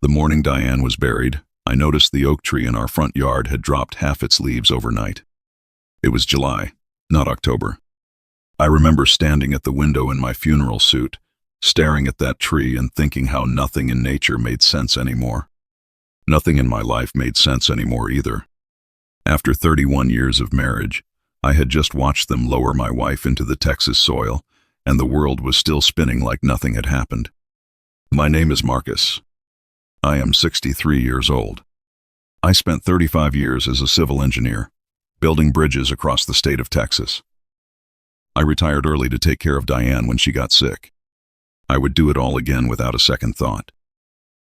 The morning Diane was buried, I noticed the oak tree in our front yard had dropped half its leaves overnight. It was July, not October. I remember standing at the window in my funeral suit, staring at that tree and thinking how nothing in nature made sense anymore. Nothing in my life made sense anymore either. After 31 years of marriage, I had just watched them lower my wife into the Texas soil, and the world was still spinning like nothing had happened. My name is Marcus. I am 63 years old. I spent 35 years as a civil engineer, building bridges across the state of Texas. I retired early to take care of Diane when she got sick. I would do it all again without a second thought.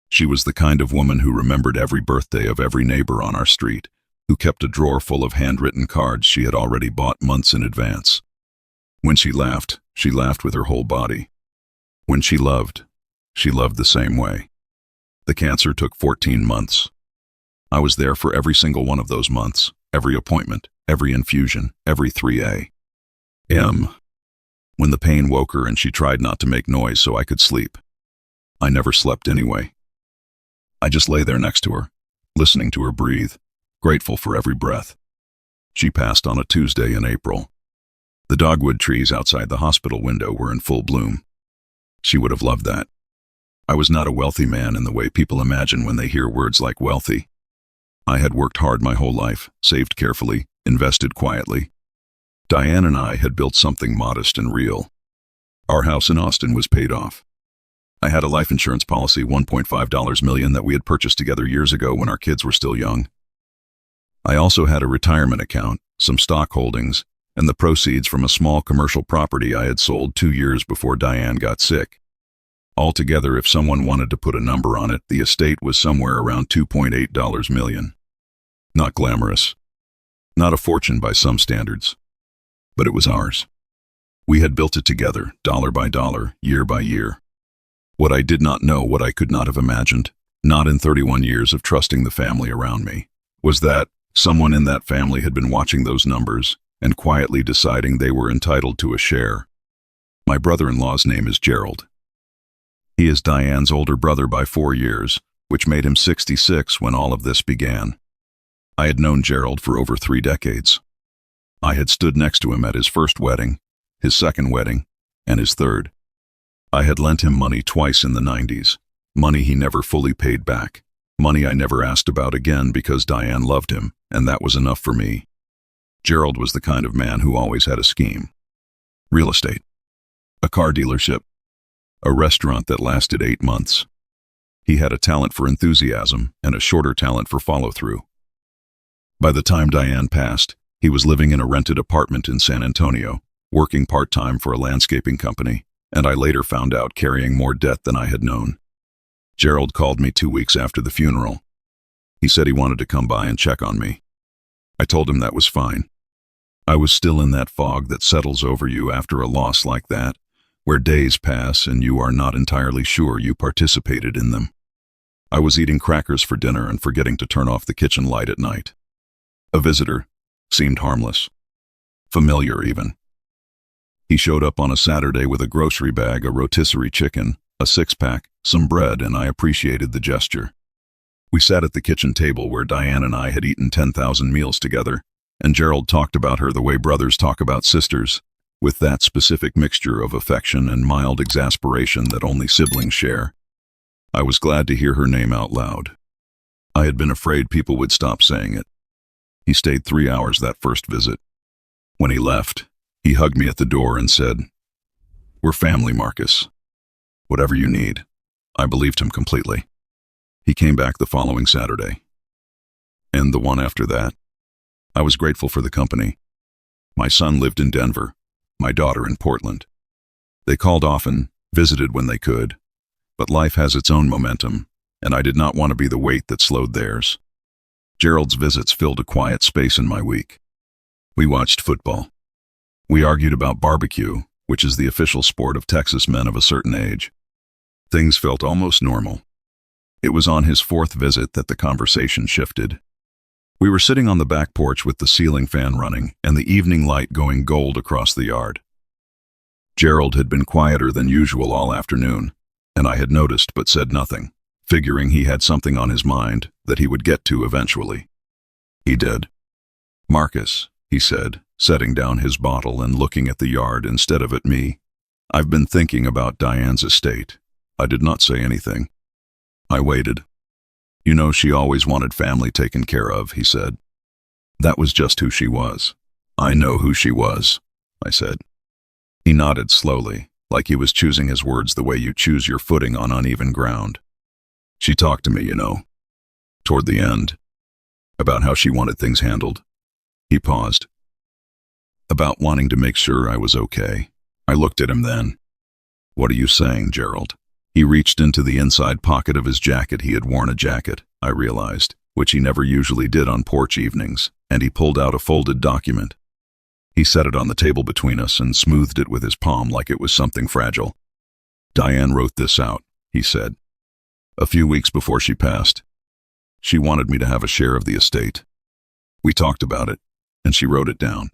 She was the kind of woman who remembered every birthday of every neighbor on our street, who kept a drawer full of handwritten cards she had already bought months in advance. When she laughed with her whole body. When she loved the same way. The cancer took 14 months. I was there for every single one of those months, every appointment, every infusion, every 3 a.m. When the pain woke her and she tried not to make noise so I could sleep. I never slept anyway. I just lay there next to her, listening to her breathe, grateful for every breath. She passed on a Tuesday in April. The dogwood trees outside the hospital window were in full bloom. She would have loved that. I was not a wealthy man in the way people imagine when they hear words like wealthy. I had worked hard my whole life, saved carefully, invested quietly. Diane and I had built something modest and real. Our house in Austin was paid off. I had a life insurance policy, $1.5 million, that we had purchased together years ago when our kids were still young. I also had a retirement account, some stock holdings, and the proceeds from a small commercial property I had sold 2 years before Diane got sick. Altogether, if someone wanted to put a number on it, the estate was somewhere around $2.8 million. Not glamorous. Not a fortune by some standards. But it was ours. We had built it together, dollar by dollar, year by year. What I did not know, what I could not have imagined, not in 31 years of trusting the family around me, was that someone in that family had been watching those numbers and quietly deciding they were entitled to a share. My brother-in-law's name is Gerald. He is Diane's older brother by 4 years, which made him 66 when all of this began. I had known Gerald for over 3 decades. I had stood next to him at his first wedding, his second wedding, and his third. I had lent him money twice in the 90s, money he never fully paid back, money I never asked about again because Diane loved him, and that was enough for me. Gerald was the kind of man who always had a scheme. Real estate. A car dealership. A restaurant that lasted 8 months. He had a talent for enthusiasm and a shorter talent for follow-through. By the time Diane passed, he was living in a rented apartment in San Antonio, working part-time for a landscaping company, and I later found out carrying more debt than I had known. Gerald called me 2 weeks after the funeral. He said he wanted to come by and check on me. I told him that was fine. I was still in that fog that settles over you after a loss like that, where days pass and you are not entirely sure you participated in them. I was eating crackers for dinner and forgetting to turn off the kitchen light at night. A visitor seemed harmless. Familiar even. He showed up on a Saturday with a grocery bag, a rotisserie chicken, a 6-pack, some bread, and I appreciated the gesture. We sat at the kitchen table where Diane and I had eaten 10,000 meals together, and Gerald talked about her the way brothers talk about sisters, with that specific mixture of affection and mild exasperation that only siblings share. I was glad to hear her name out loud. I had been afraid people would stop saying it. He stayed 3 hours that first visit. When he left, he hugged me at the door and said, "We're family, Marcus. Whatever you need." I believed him completely. He came back the following Saturday. And the one after that. I was grateful for the company. My son lived in Denver, my daughter in Portland. They called often, visited when they could, but life has its own momentum, and I did not want to be the weight that slowed theirs. Gerald's visits filled a quiet space in my week. We watched football. We argued about barbecue, which is the official sport of Texas men of a certain age. Things felt almost normal. It was on his 4th visit that the conversation shifted. We were sitting on the back porch with the ceiling fan running and the evening light going gold across the yard. Gerald had been quieter than usual all afternoon, and I had noticed but said nothing, figuring he had something on his mind that he would get to eventually. He did. "Marcus," he said, setting down his bottle and looking at the yard instead of at me, "I've been thinking about Diane's estate." I did not say anything. I waited. "You know, she always wanted family taken care of," he said. "That was just who she was." "I know who she was," I said. He nodded slowly, like he was choosing his words the way you choose your footing on uneven ground. "She talked to me, you know, toward the end, about how she wanted things handled." He paused. "About wanting to make sure I was okay." I looked at him then. "What are you saying, Gerald?" He reached into the inside pocket of his jacket. He had worn a jacket, I realized, which he never usually did on porch evenings, and he pulled out a folded document. He set it on the table between us and smoothed it with his palm like it was something fragile. "Diane wrote this out," he said, "a few weeks before she passed. She wanted me to have a share of the estate. We talked about it, and she wrote it down.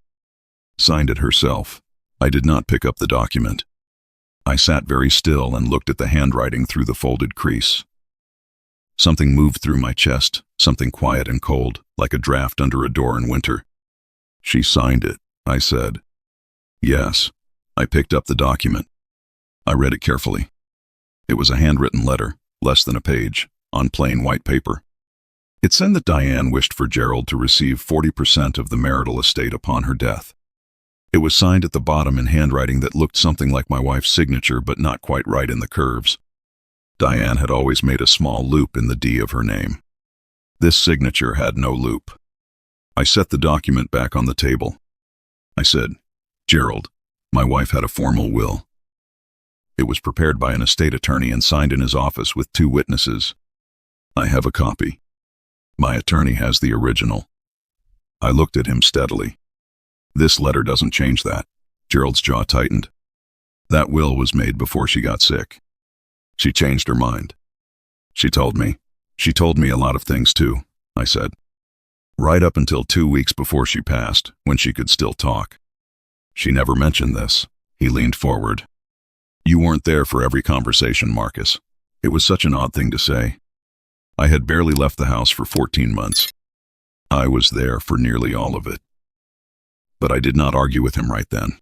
Signed it herself. I did not pick up the document. I sat very still and looked at the handwriting through the folded crease. Something moved through my chest, something quiet and cold, like a draft under a door in winter. "She signed it," I said. "Yes." I picked up the document. I read it carefully. It was a handwritten letter, less than a page, on plain white paper. It said that Diane wished for Gerald to receive 40% of the marital estate upon her death. It was signed at the bottom in handwriting that looked something like my wife's signature, but not quite right in the curves. Diane had always made a small loop in the D of her name. This signature had no loop. I set the document back on the table. I said, "Gerald, my wife had a formal will. It was prepared by an estate attorney and signed in his office with 2 witnesses. I have a copy. My attorney has the original." I looked at him steadily. "This letter doesn't change that." Gerald's jaw tightened. "That will was made before she got sick. She changed her mind. She told me. She told me a lot of things too," I said. "Right up until 2 weeks before she passed, when she could still talk. She never mentioned this." He leaned forward. "You weren't there for every conversation, Marcus. It was such an odd thing to say. I had barely left the house for 14 months. I was there for nearly all of it. But I did not argue with him right then.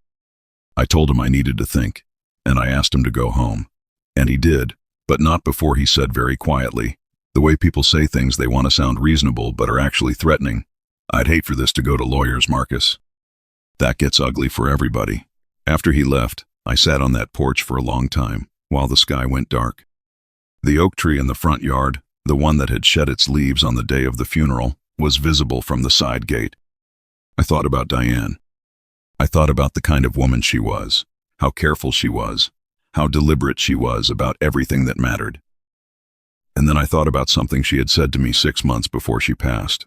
I told him I needed to think, and I asked him to go home. And he did, but not before he said very quietly, the way people say things they want to sound reasonable but are actually threatening, 'I'd hate for this to go to lawyers, Marcus. That gets ugly for everybody.' After he left, I sat on that porch for a long time, while the sky went dark. The oak tree in the front yard, the one that had shed its leaves on the day of the funeral, was visible from the side gate. I thought about Diane. I thought about the kind of woman she was, how careful she was, how deliberate she was about everything that mattered. And then I thought about something she had said to me 6 months before she passed.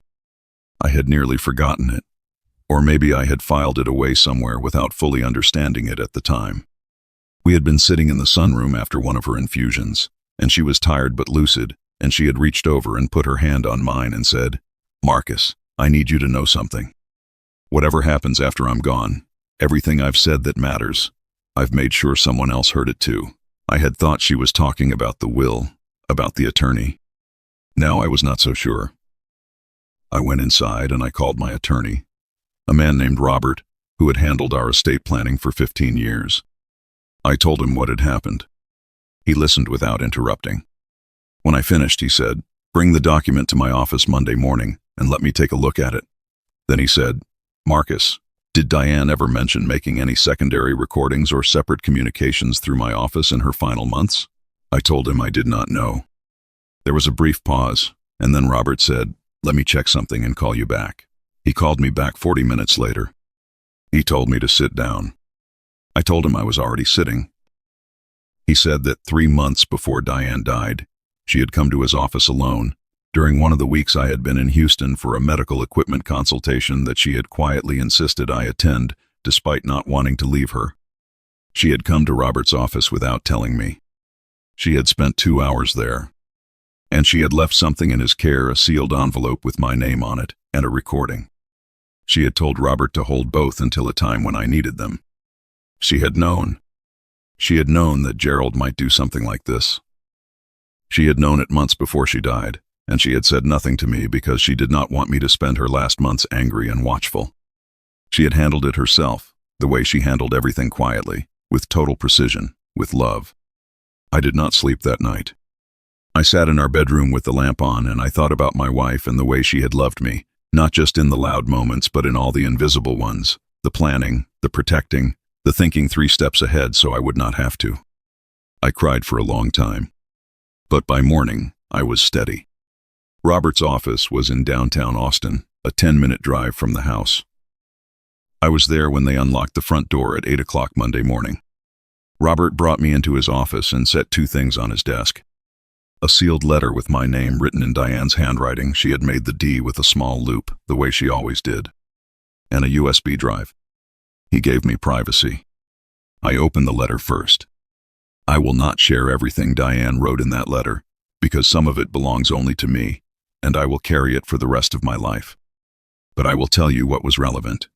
I had nearly forgotten it, or maybe I had filed it away somewhere without fully understanding it at the time. We had been sitting in the sunroom after one of her infusions, and she was tired but lucid, and she had reached over and put her hand on mine and said, "Marcus, I need you to know something. Whatever happens after I'm gone, everything I've said that matters, I've made sure someone else heard it too." I had thought she was talking about the will, about the attorney. Now I was not so sure. I went inside and I called my attorney, a man named Robert, who had handled our estate planning for 15 years. I told him what had happened. He listened without interrupting. When I finished, he said, "Bring the document to my office Monday morning and let me take a look at it." Then he said, "Marcus, did Diane ever mention making any secondary recordings or separate communications through my office in her final months?" I told him I did not know. There was a brief pause, and then Robert said, "Let me check something and call you back." He called me back 40 minutes later. He told me to sit down. I told him I was already sitting. He said that 3 months before Diane died, she had come to his office alone, during one of the weeks I had been in Houston for a medical equipment consultation that she had quietly insisted I attend, despite not wanting to leave her. She had come to Robert's office without telling me. She had spent 2 hours there, and she had left something in his care, a sealed envelope with my name on it, and a recording. She had told Robert to hold both until a time when I needed them. She had known. She had known that Gerald might do something like this. She had known it months before she died, and she had said nothing to me because she did not want me to spend her last months angry and watchful. She had handled it herself, the way she handled everything quietly, with total precision, with love. I did not sleep that night. I sat in our bedroom with the lamp on, and I thought about my wife and the way she had loved me, not just in the loud moments but in all the invisible ones, the planning, the protecting, the thinking 3 steps ahead so I would not have to. I cried for a long time. But by morning, I was steady. Robert's office was in downtown Austin, a 10-minute drive from the house. I was there when they unlocked the front door at 8 o'clock Monday morning. Robert brought me into his office and set 2 things on his desk. A sealed letter with my name written in Diane's handwriting. She had made the D with a small loop, the way she always did. And a USB drive. He gave me privacy. I opened the letter first. I will not share everything Diane wrote in that letter, because some of it belongs only to me, and I will carry it for the rest of my life. But I will tell you what was relevant.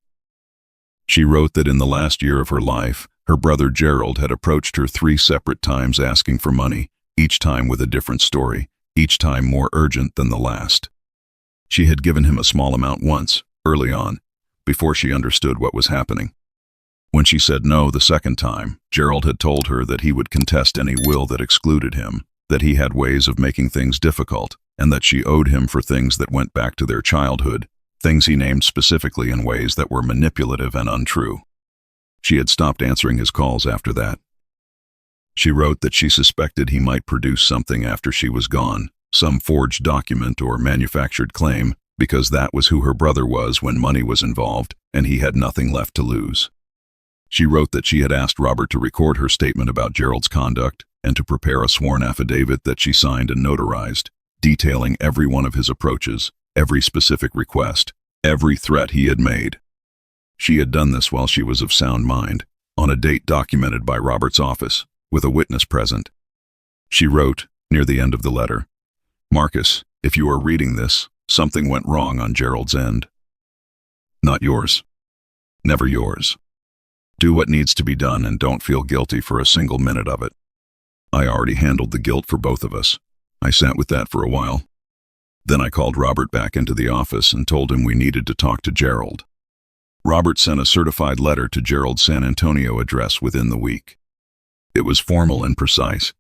She wrote that in the last year of her life, her brother Gerald had approached her 3 separate times asking for money, each time with a different story, each time more urgent than the last. She had given him a small amount once, early on, before she understood what was happening. When she said no the second time, Gerald had told her that he would contest any will that excluded him, that he had ways of making things difficult, and that she owed him for things that went back to their childhood, things he named specifically in ways that were manipulative and untrue. She had stopped answering his calls after that. She wrote that she suspected he might produce something after she was gone, some forged document or manufactured claim, because that was who her brother was when money was involved, and he had nothing left to lose. She wrote that she had asked Robert to record her statement about Gerald's conduct and to prepare a sworn affidavit that she signed and notarized, detailing every one of his approaches, every specific request, every threat he had made. She had done this while she was of sound mind, on a date documented by Robert's office, with a witness present. She wrote, near the end of the letter, "Marcus, if you are reading this, something went wrong on Gerald's end. Not yours. Never yours. Do what needs to be done and don't feel guilty for a single minute of it. I already handled the guilt for both of us. I sat with that for a while. Then I called Robert back into the office and told him we needed to talk to Gerald. Robert sent a certified letter to Gerald's San Antonio address within the week. It was formal and precise.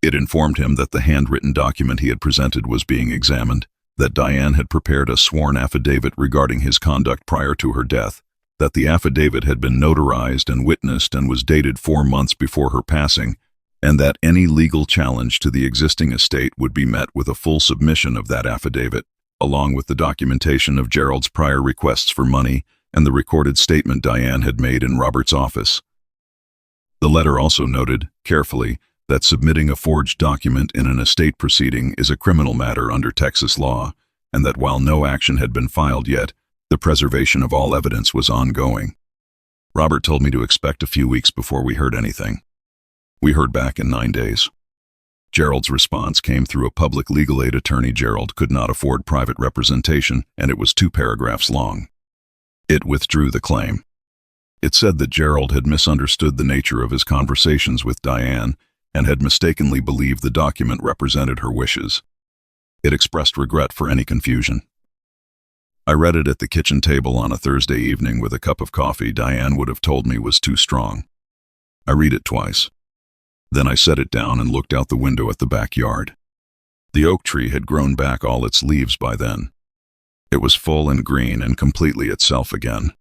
It informed him that the handwritten document he had presented was being examined, that Diane had prepared a sworn affidavit regarding his conduct prior to her death, that the affidavit had been notarized and witnessed and was dated 4 months before her passing, and that any legal challenge to the existing estate would be met with a full submission of that affidavit, along with the documentation of Gerald's prior requests for money and the recorded statement Diane had made in Robert's office. The letter also noted, carefully, that submitting a forged document in an estate proceeding is a criminal matter under Texas law, and that while no action had been filed yet, the preservation of all evidence was ongoing. Robert told me to expect a few weeks before we heard anything. We heard back in 9 days. Gerald's response came through a public legal aid attorney. Gerald could not afford private representation, and it was 2 paragraphs long. It withdrew the claim. It said that Gerald had misunderstood the nature of his conversations with Diane and had mistakenly believed the document represented her wishes. It expressed regret for any confusion. I read it at the kitchen table on a Thursday evening with a cup of coffee Diane would have told me was too strong. I read it twice. Then I set it down and looked out the window at the backyard. The oak tree had grown back all its leaves by then. It was full and green and completely itself again.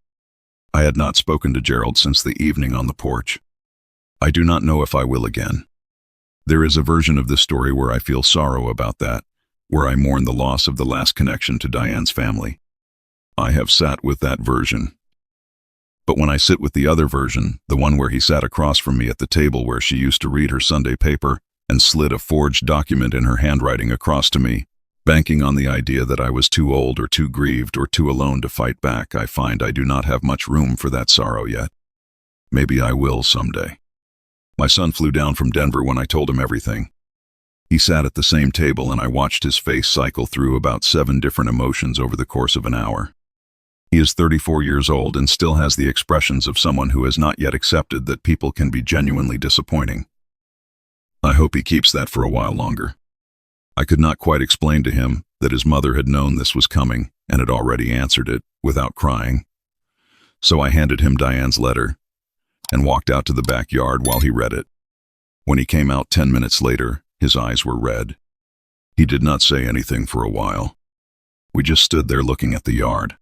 I had not spoken to Gerald since the evening on the porch. I do not know if I will again. There is a version of this story where I feel sorrow about that, where I mourn the loss of the last connection to Diane's family. I have sat with that version. But when I sit with the other version, the one where he sat across from me at the table where she used to read her Sunday paper and slid a forged document in her handwriting across to me, banking on the idea that I was too old or too grieved or too alone to fight back, I find I do not have much room for that sorrow yet. Maybe I will someday. My son flew down from Denver when I told him everything. He sat at the same table and I watched his face cycle through about 7 different emotions over the course of an hour. He is 34 years old and still has the expressions of someone who has not yet accepted that people can be genuinely disappointing. I hope he keeps that for a while longer. I could not quite explain to him that his mother had known this was coming and had already answered it without crying. So I handed him Diane's letter and walked out to the backyard while he read it. When he came out 10 minutes later, his eyes were red. He did not say anything for a while. We just stood there looking at the yard.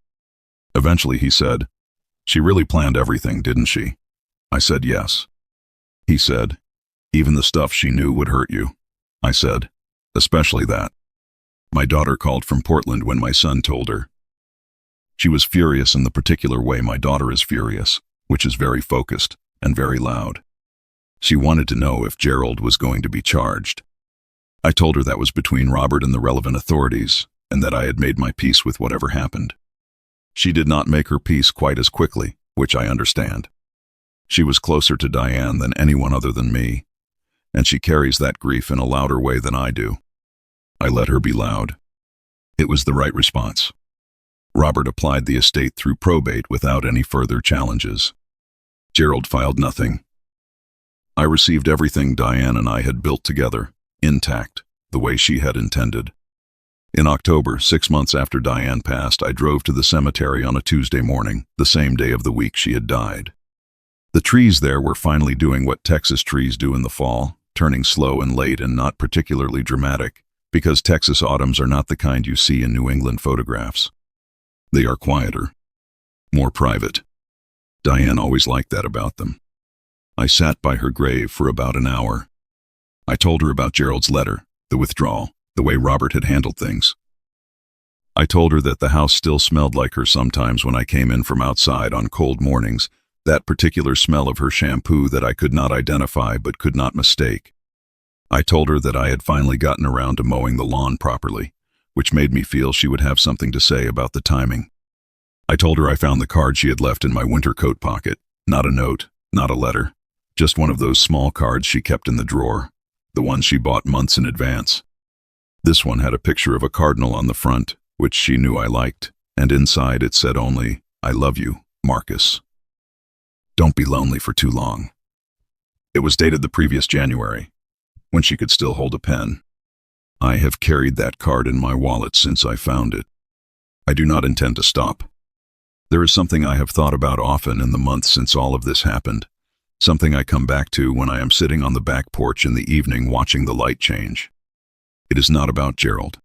Eventually he said, "She really planned everything, didn't she?" I said yes. He said, "Even the stuff she knew would hurt you." I said, "Especially that." My daughter called from Portland when my son told her. She was furious in the particular way my daughter is furious, which is very focused and very loud. She wanted to know if Gerald was going to be charged. I told her that was between Robert and the relevant authorities, and that I had made my peace with whatever happened. She did not make her peace quite as quickly, which I understand. She was closer to Diane than anyone other than me, and she carries that grief in a louder way than I do. I let her be loud. It was the right response. Robert applied the estate through probate without any further challenges. Gerald filed nothing. I received everything Diane and I had built together, intact, the way she had intended. In October, 6 months after Diane passed, I drove to the cemetery on a Tuesday morning, the same day of the week she had died. The trees there were finally doing what Texas trees do in the fall, turning slow and late and not particularly dramatic, because Texas autumns are not the kind you see in New England photographs. They are quieter, more private. Diane always liked that about them. I sat by her grave for about an hour. I told her about Gerald's letter, the withdrawal, the way Robert had handled things. I told her that the house still smelled like her sometimes when I came in from outside on cold mornings, that particular smell of her shampoo that I could not identify but could not mistake. I told her that I had finally gotten around to mowing the lawn properly, which made me feel she would have something to say about the timing. I told her I found the card she had left in my winter coat pocket, not a note, not a letter, just one of those small cards she kept in the drawer, the ones she bought months in advance. This one had a picture of a cardinal on the front, which she knew I liked, and inside it said only, "I love you, Marcus. Don't be lonely for too long." It was dated the previous January, when she could still hold a pen. I have carried that card in my wallet since I found it. I do not intend to stop. There is something I have thought about often in the months since all of this happened, something I come back to when I am sitting on the back porch in the evening watching the light change. It is not about Gerald.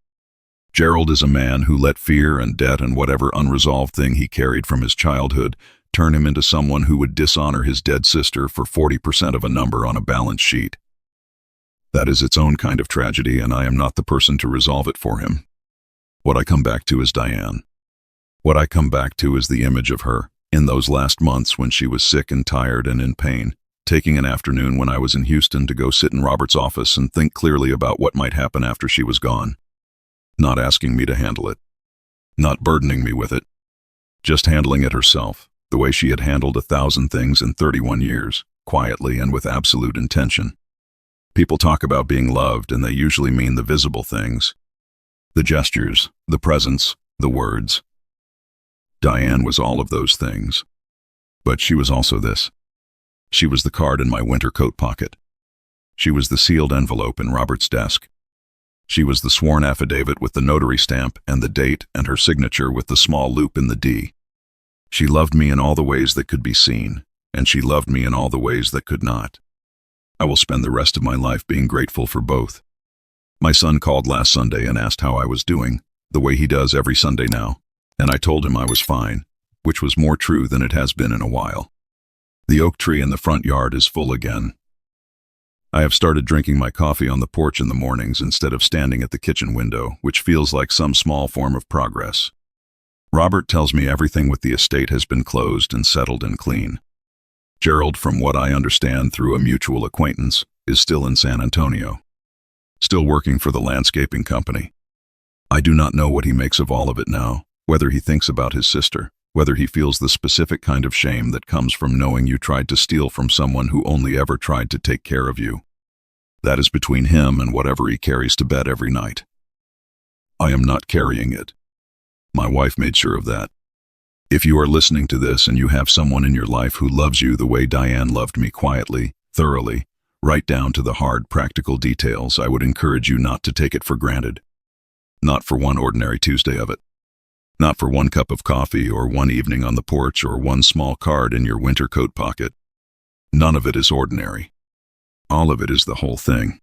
Gerald is a man who let fear and debt and whatever unresolved thing he carried from his childhood turn him into someone who would dishonor his dead sister for 40% of a number on a balance sheet. That is its own kind of tragedy, and I am not the person to resolve it for him. What I come back to is Diane. What I come back to is the image of her, in those last months when she was sick and tired and in pain, taking an afternoon when I was in Houston to go sit in Robert's office and think clearly about what might happen after she was gone. Not asking me to handle it. Not burdening me with it. Just handling it herself, the way she had handled 1,000 things in 31 years, quietly and with absolute intention. People talk about being loved, and they usually mean the visible things. The gestures, the presence, the words. Diane was all of those things. But she was also this. She was the card in my winter coat pocket. She was the sealed envelope in Robert's desk. She was the sworn affidavit with the notary stamp and the date and her signature with the small loop in the D. She loved me in all the ways that could be seen, and she loved me in all the ways that could not. I will spend the rest of my life being grateful for both. My son called last Sunday and asked how I was doing, the way he does every Sunday now, and I told him I was fine, which was more true than it has been in a while. The oak tree in the front yard is full again. I have started drinking my coffee on the porch in the mornings instead of standing at the kitchen window, which feels like some small form of progress. Robert tells me everything with the estate has been closed and settled and clean. Gerald, from what I understand through a mutual acquaintance, is still in San Antonio, still working for the landscaping company. I do not know what he makes of all of it now, whether he thinks about his sister, whether he feels the specific kind of shame that comes from knowing you tried to steal from someone who only ever tried to take care of you. That is between him and whatever he carries to bed every night. I am not carrying it. My wife made sure of that. If you are listening to this and you have someone in your life who loves you the way Diane loved me quietly, thoroughly, right down to the hard, practical details. I would encourage you not to take it for granted. Not for one ordinary Tuesday of it. Not for one cup of coffee or one evening on the porch or one small card in your winter coat pocket. None of it is ordinary. All of it is the whole thing.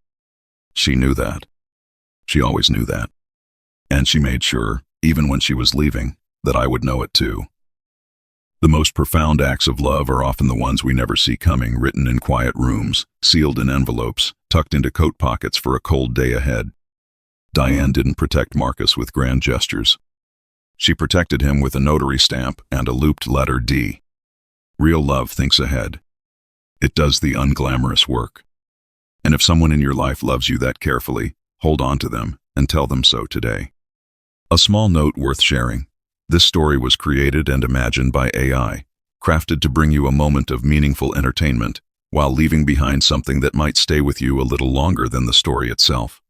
She knew that. She always knew that. And she made sure, even when she was leaving, that I would know it too. The most profound acts of love are often the ones we never see coming, written in quiet rooms, sealed in envelopes, tucked into coat pockets for a cold day ahead. Diane didn't protect Marcus with grand gestures. She protected him with a notary stamp and a looped letter D. Real love thinks ahead. It does the unglamorous work. And if someone in your life loves you that carefully, hold on to them and tell them so today. A small note worth sharing. This story was created and imagined by AI, crafted to bring you a moment of meaningful entertainment, while leaving behind something that might stay with you a little longer than the story itself.